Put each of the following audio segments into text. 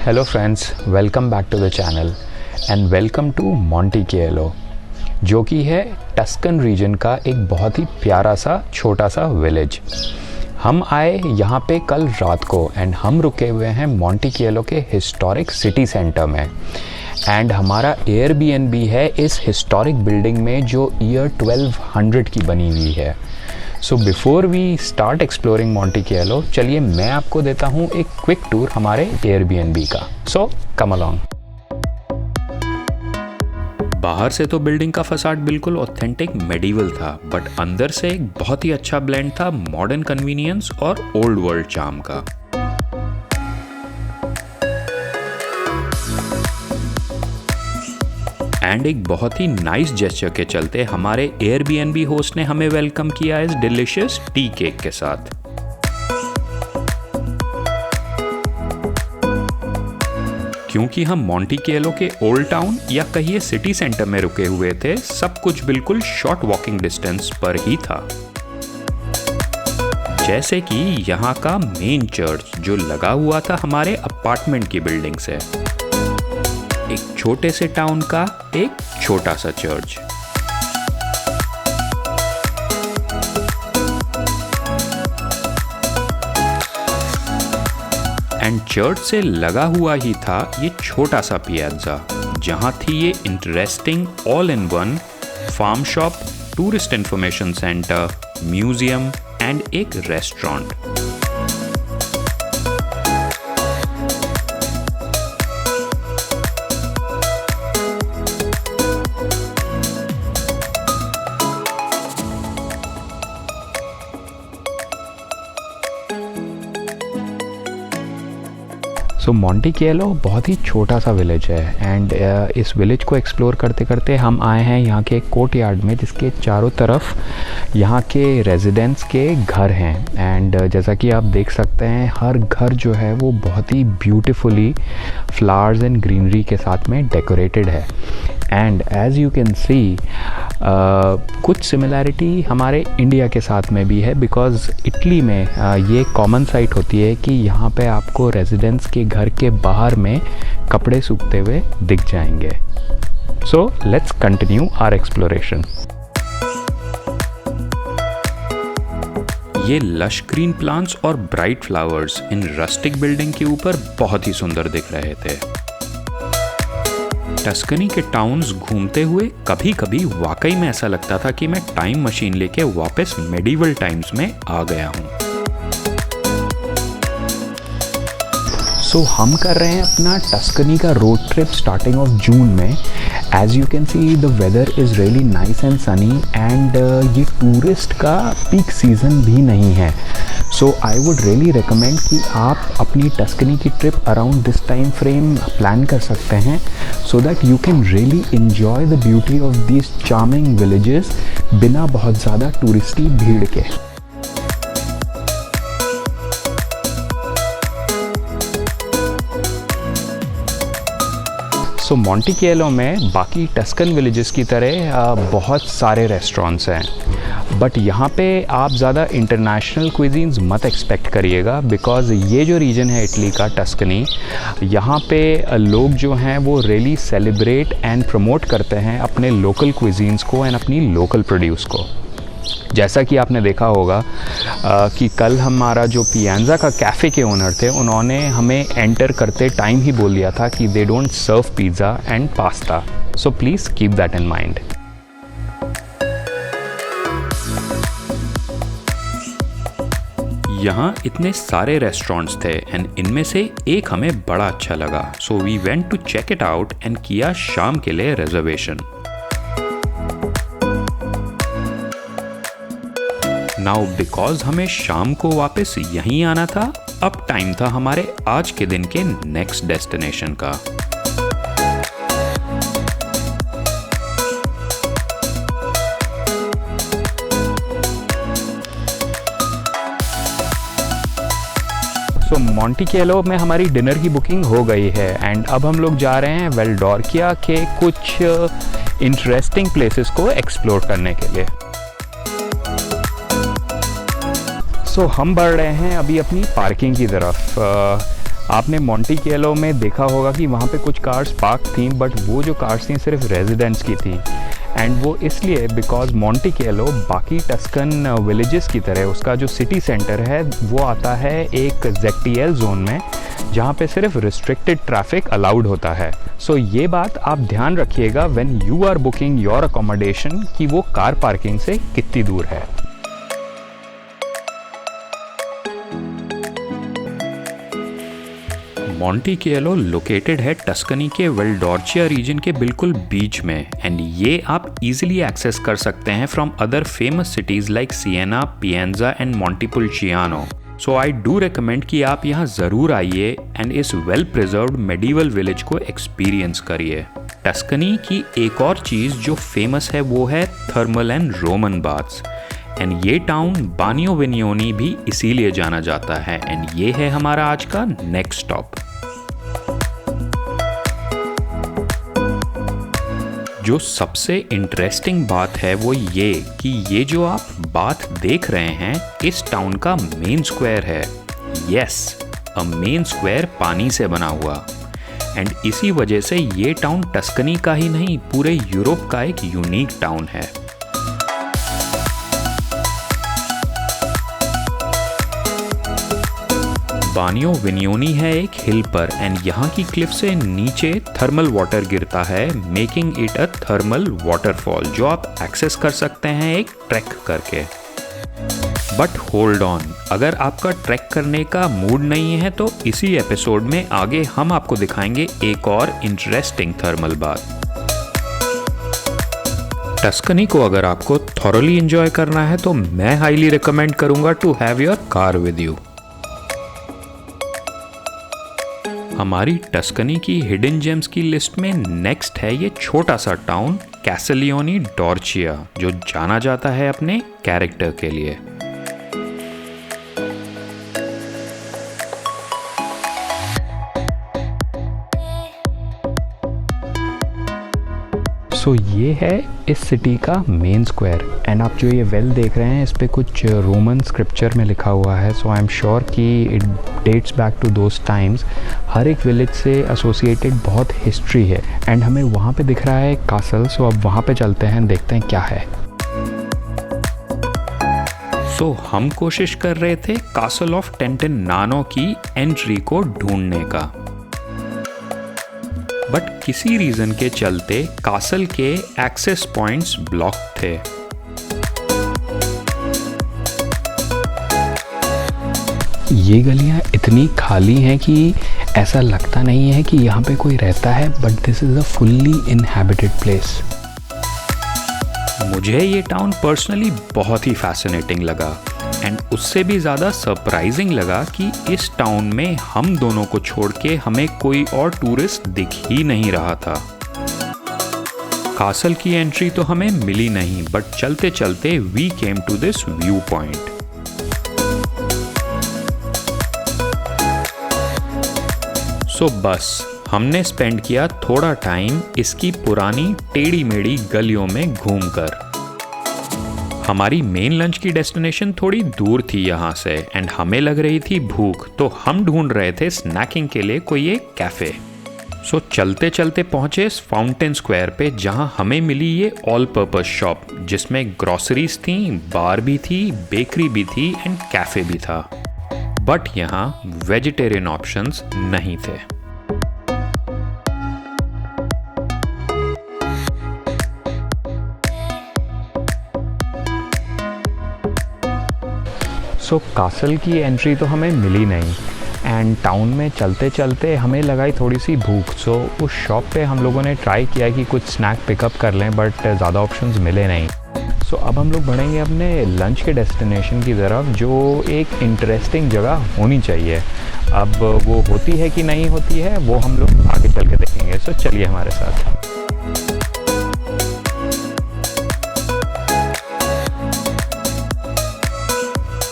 Hello friends, welcome back to the channel and welcome to Monticello, जो कि है Tuscan reason का एक बहुत ही प्यारा सा छोटा सा विलेज। हम आए यहाँ पे कल रात को एंड हम रुके हुए हैं मोंटिकेलो के हिस्टोरिक सिटी सेंटर में। एंड हमारा एयरबीएनबी है इस हिस्टोरिक बिल्डिंग में जो ईयर 1200 की बनी हुई है। So before we start exploring Monticello, चलिए मैं आपको देता हूँ एक क्विक टूर हमारे एयरबीएनबी का। सो कम अलोंग। बाहर से तो बिल्डिंग का फसाड बिल्कुल ऑथेंटिक मेडिवल था, बट अंदर से एक बहुत ही अच्छा ब्लेंड था मॉडर्न कन्वीनियंस और ओल्ड वर्ल्ड चार्म का। एंड एक बहुत ही नाइस जेस्चर के चलते हमारे एयरबीएनबी होस्ट ने हमें वेलकम किया इस डिलिशियस टी केक के साथ। क्योंकि हम मोंटिकेलो के ओल्ड टाउन या कहिए सिटी सेंटर में रुके हुए थे, सब कुछ बिल्कुल शॉर्ट वॉकिंग डिस्टेंस पर ही था। जैसे कि यहाँ का मेन चर्च जो लगा हुआ था हमारे अपार्टमेंट की बिल्डिंग से। एक छोटे से टाउन का एक छोटा सा चर्च। एंड चर्च से लगा हुआ ही था ये छोटा सा पियाज़ा, जहां थी ये interesting all in one farm shop, tourist information centre, museum and एक रेस्टोरेंट। सो मोंटिकेलो बहुत ही छोटा सा विलेज है एंड इस विलेज को एक्सप्लोर करते करते हम आए हैं यहाँ के कोर्ट यार्ड में, जिसके चारों तरफ यहाँ के रेजिडेंट्स के घर हैं। एंड जैसा कि आप देख सकते हैं, हर घर जो है वो बहुत ही ब्यूटीफुली फ्लावर्स एंड ग्रीनरी के साथ में डेकोरेटेड है। And as you can see कुछ सिमिलैरिटी हमारे इंडिया के साथ में भी है, बिकॉज़ इटली में ये कॉमन साइट होती है कि यहाँ पे आपको रेजिडेंट्स के घर के बाहर में कपड़े सूखते हुए दिख जाएंगे। So let's continue our exploration. ये लश ग्रीन प्लांट्स और bright flowers in rustic building के ऊपर बहुत ही सुंदर दिख रहे थे। टस्कनी के टाउन्स घूमते हुए कभी कभी वाकई में ऐसा लगता था कि मैं टाइम मशीन लेके वापस मेडिवल टाइम्स में आ गया हूँ। सो हम कर रहे हैं अपना टस्कनी का road trip starting of June में। As you can see the weather is really nice and sunny and ये टूरिस्ट का पीक सीज़न भी नहीं है। So I would really recommend कि आप अपनी टस्कनी की trip around this time frame plan कर सकते हैं, so that you can really enjoy the beauty of these charming villages बिना बहुत ज़्यादा टूरिस्टी भीड़ के। सो मोंटिकेलो में बाकी टस्कन विलेजेस की तरह बहुत सारे रेस्टोरेंट्स हैं, बट यहाँ पे आप ज़्यादा इंटरनेशनल क्विजीन्स मत एक्सपेक्ट करिएगा, बिकॉज़ ये जो रीजन है इटली का टस्कनी, यहाँ पे लोग जो हैं वो रियली सेलिब्रेट एंड प्रमोट करते हैं अपने लोकल क्विजीन्स को एंड अपनी लोकल प्रोड्यूस को। जैसा कि आपने देखा होगा कि कल हमारा जो पियाज़ा का कैफ़े के ओनर थे, उन्होंने हमें एंटर करते टाइम ही बोल दिया था कि they don't serve pizza and pasta, so please keep that in mind. यहाँ इतने सारे रेस्टोरेंट्स थे एंड इनमें से एक हमें बड़ा अच्छा लगा, so we went to check it out and किया शाम के लिए रिजर्वेशन। नाउ बिकॉज हमें शाम को वापस यहीं आना था, अब टाइम था हमारे आज के दिन के नेक्स्ट डेस्टिनेशन का। सो मोंटिकेलो में हमारी डिनर की बुकिंग हो गई है एंड अब हम लोग जा रहे हैं वेलडोर्किया के कुछ इंटरेस्टिंग प्लेसेस को एक्सप्लोर करने के लिए। सो हम बढ़ रहे हैं अभी अपनी पार्किंग की तरफ। आपने मोंटिकेलो में देखा होगा कि वहाँ पे कुछ कार्स पार्क थी, बट वो जो कार्स थी सिर्फ रेजिडेंट्स की थी। एंड वो इसलिए बिकॉज मोंटिकेलो बाकी टस्कन विलेजेस की तरह उसका जो सिटी सेंटर है वो आता है एक ZTL जोन में, जहाँ पे सिर्फ रिस्ट्रिक्टेड ट्रैफिक अलाउड होता है। सो ये बात आप ध्यान रखिएगा when you are booking your accommodation कि वो कार पार्किंग से कितनी दूर है। मोंटिकेलो लोकेटेड है टस्कनी के वेलडोर्चिया रीजन के बिल्कुल बीच में, एंड ये आप इजीली एक्सेस कर सकते हैं from other famous cities like Siena, Pienza and Montepulciano. So I do recommend कि आप यहाँ ज़रूर आइए एंड इस वेल प्रिजर्व्ड मेडिवल विलेज को एक्सपीरियंस करिए। टस्कनी की एक और चीज़ जो फेमस है वो है thermal and Roman baths, and ये टाउन बानियो विनियोनी भी इसीलिए जाना जाता है। एंड ये है हमारा आज का नेक्स्ट स्टॉप। जो सबसे इंटरेस्टिंग बात है वो ये कि ये जो आप बात देख रहे हैं इस टाउन का मेन स्क्वायर है। यस, अ मेन स्क्वायर पानी से बना हुआ। एंड इसी वजह से ये टाउन टस्कनी का ही नहीं पूरे यूरोप का एक यूनिक टाउन है। बानियो विनियोनी है एक हिल पर, एंड यहाँ की क्लिफ से नीचे थर्मल वाटर गिरता है, making it a thermal waterfall जो आप एक्सेस कर सकते हैं एक ट्रैक करके। बट होल्ड ऑन, अगर आपका ट्रैक करने का मूड नहीं है तो इसी एपिसोड में आगे हम आपको दिखाएंगे एक और इंटरेस्टिंग थर्मल बाथ। टस्कनी को अगर आपको थॉरली एंजॉय करना है तो मैं हाईली रिकमेंड करूंगा to have your car with you. हमारी टस्कनी की हिडन जेम्स की लिस्ट में नेक्स्ट है ये छोटा सा टाउन कैसलियोनी डॉर्चिया, जो जाना जाता है अपने कैरेक्टर के लिए। सो ये है इस सिटी का मेन स्क्वायर, एंड आप जो ये वेल देख रहे हैं इस पे कुछ रोमन स्क्रिप्चर में लिखा हुआ है। सो आई एम श्योर कि it dates back to those times. हर एक विलेज से एसोसिएटेड बहुत हिस्ट्री है, एंड हमें वहाँ पे दिख रहा है एक कासल। सो अब वहाँ पे चलते हैं, देखते हैं क्या है। सो हम कोशिश कर रहे थे कासल ऑफ टेंटेनानो की एंट्री को ढूंढने का, बट किसी रीजन के चलते कासल के एक्सेस पॉइंट्स ब्लॉक थे। ये गलियां इतनी खाली हैं कि ऐसा लगता नहीं है कि यहाँ पे कोई रहता है, but this is a fully inhabited place. मुझे ये टाउन पर्सनली बहुत ही फैसिनेटिंग लगा, एंड उससे भी ज़्यादा सरप्राइजिंग लगा कि इस टाउन में हम दोनों को छोड़ के हमें कोई और टूरिस्ट दिख ही नहीं रहा था। कासल की एंट्री तो हमें मिली नहीं, बट चलते चलते we came to this view point. So बस हमने स्पेंड किया थोड़ा टाइम इसकी पुरानी टेढ़ी मेढ़ी गलियों में घूमकर। हमारी मेन लंच की डेस्टिनेशन थोड़ी दूर थी यहाँ से, एंड हमें लग रही थी भूख, तो हम ढूंढ रहे थे स्नैकिंग के लिए कोई एक कैफ़े। सो चलते चलते पहुँचे इस फाउंटेन स्क्वायर पे, जहाँ हमें मिली ये ऑल पर्पस शॉप, जिसमें ग्रॉसरीज थी, बार भी थी, बेकरी भी थी एंड कैफ़े भी था। बट यहाँ वेजिटेरियन ऑप्शंस नहीं थे। सो कासल की एंट्री तो हमें मिली नहीं, एंड टाउन में चलते चलते हमें लगाई थोड़ी सी भूख। सो उस शॉप पे हम लोगों ने ट्राई किया कि कुछ स्नैक पिकअप कर लें, बट ज़्यादा ऑप्शंस मिले नहीं। सो अब हम लोग बढ़ेंगे अपने लंच के डेस्टिनेशन की तरफ, जो एक इंटरेस्टिंग जगह होनी चाहिए। अब वो होती है कि नहीं होती है वो हम लोग आगे चल के देखेंगे। सो चलिए हमारे साथ।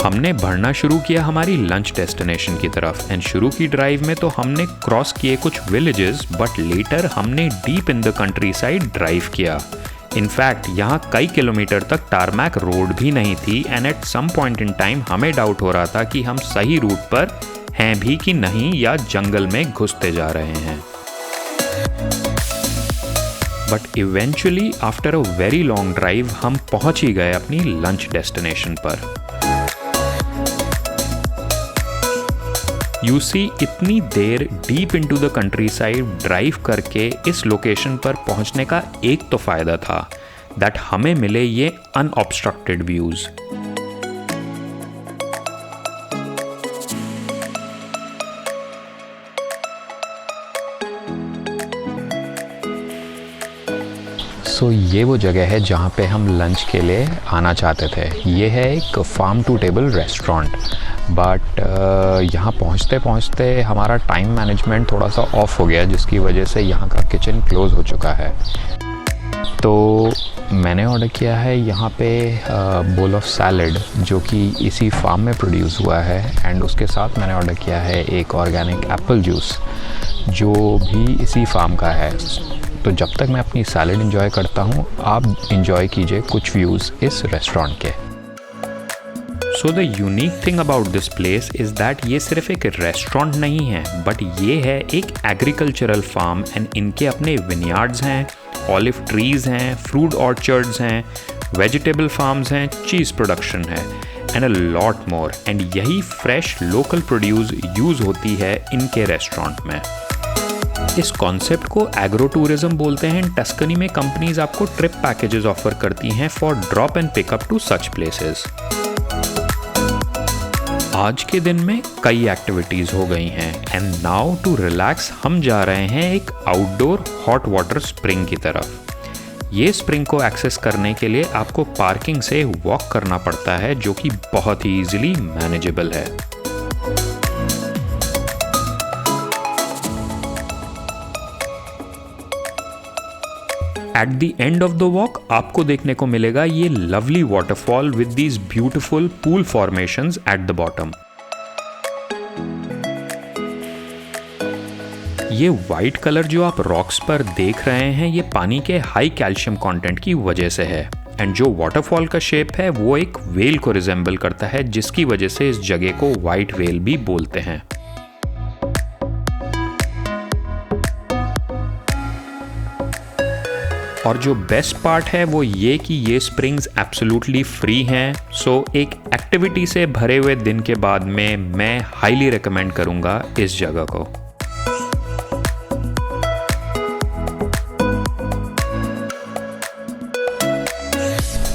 हमने बढ़ना शुरू किया हमारी लंच डेस्टिनेशन की तरफ, एंड शुरू की ड्राइव में तो हमने क्रॉस किए कुछ विलेजेस, बट लेटर हमने deep in the countryside drive किया। इनफैक्ट यहाँ कई किलोमीटर तक टारमैक रोड भी नहीं थी, and at some point in time हमें डाउट हो रहा था कि हम सही रूट पर हैं भी कि नहीं या जंगल में घुसते जा रहे हैं। But eventually after a very long drive हम पहुंच ही गए अपनी लंच डेस्टिनेशन पर। यू सी, इतनी देर deep into the countryside drive करके इस लोकेशन पर पहुंचने का एक तो फायदा था, दैट हमें मिले ये अनऑब्स्ट्रक्टेड व्यूज। सो ये वो जगह है जहाँ पे हम लंच के लिए आना चाहते थे। ये है एक farm to table restaurant, but यहाँ पहुँचते पहुँचते हमारा टाइम मैनेजमेंट थोड़ा सा ऑफ हो गया, जिसकी वजह से यहाँ का किचन क्लोज़ हो चुका है। तो मैंने ऑर्डर किया है यहाँ पे बोल ऑफ सैलड, जो कि इसी फार्म में प्रोड्यूस हुआ है, एंड उसके साथ मैंने ऑर्डर किया है एक ऑर्गेनिक एप्पल जूस, जो भी इसी फार्म का है। तो जब तक मैं अपनी सैलड एंजॉय करता हूँ, आप एंजॉय कीजिए कुछ व्यूज़ इस रेस्टोरेंट के। So the unique thing about this place is that ये सिर्फ एक रेस्टोरेंट नहीं है, बट ये है एक एग्रीकल्चरल फार्म, एंड इनके अपने विनयार्ड्स हैं, ऑलिव ट्रीज़ हैं, फ्रूट ऑर्चर्ड्स हैं, वेजिटेबल फार्म्स हैं, चीज़ प्रोडक्शन है, and a lot more. And यही फ्रेश लोकल प्रोड्यूस यूज़ होती है इनके रेस्टोरेंट में। इस कॉन्सेप्ट को एग्रो टूरिज्म बोलते हैं। टस्कनी में कंपनीज आपको ट्रिप पैकेजेस ऑफर करती हैं for drop and pickup to such places. आज के दिन में कई एक्टिविटीज हो गई हैं, एंड नाउ टू रिलैक्स हम जा रहे हैं एक आउटडोर हॉट वाटर स्प्रिंग की तरफ। ये स्प्रिंग को एक्सेस करने के लिए आपको पार्किंग से वॉक करना पड़ता है, जो कि बहुत ही इजीली मैनेजेबल है। At the end of the walk आपको देखने को मिलेगा ये lovely waterfall with these beautiful pool formations at the bottom. ये वाइट कलर जो आप रॉक्स पर देख रहे हैं, ये पानी के हाई कैल्शियम कंटेंट की वजह से है, एंड जो वाटरफॉल का शेप है वो एक वेल को रिजेंबल करता है, जिसकी वजह से इस जगह को व्हाइट वेल भी बोलते हैं। और जो बेस्ट पार्ट है वो ये कि ये स्प्रिंग्स एब्सोल्युटली फ्री हैं। सो एक एक्टिविटी से भरे हुए दिन के बाद में मैं हाईली रिकमेंड करूंगा इस जगह को।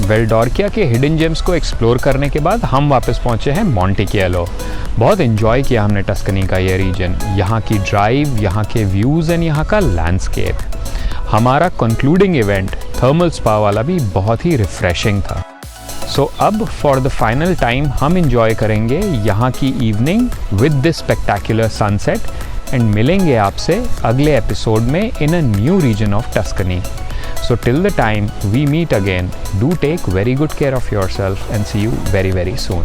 वेलडोर्किया के हिडन जेम्स को एक्सप्लोर करने के बाद हम वापस पहुंचे हैं मोंटिचिएलो। बहुत एंजॉय किया हमने टस्कनी का ये रीजन, यहाँ की ड्राइव, यहाँ के व्यूज़ एंड यहाँ का लैंडस्केप। हमारा कंक्लूडिंग इवेंट थर्मल स्पा वाला भी बहुत ही रिफ्रेशिंग था। सो अब फॉर द फाइनल टाइम हम एंजॉय करेंगे यहाँ की evening with this spectacular sunset, and मिलेंगे आपसे अगले एपिसोड में in a new region of Tuscany. So till the time we meet again, do take very good care of yourself and see you very, very soon.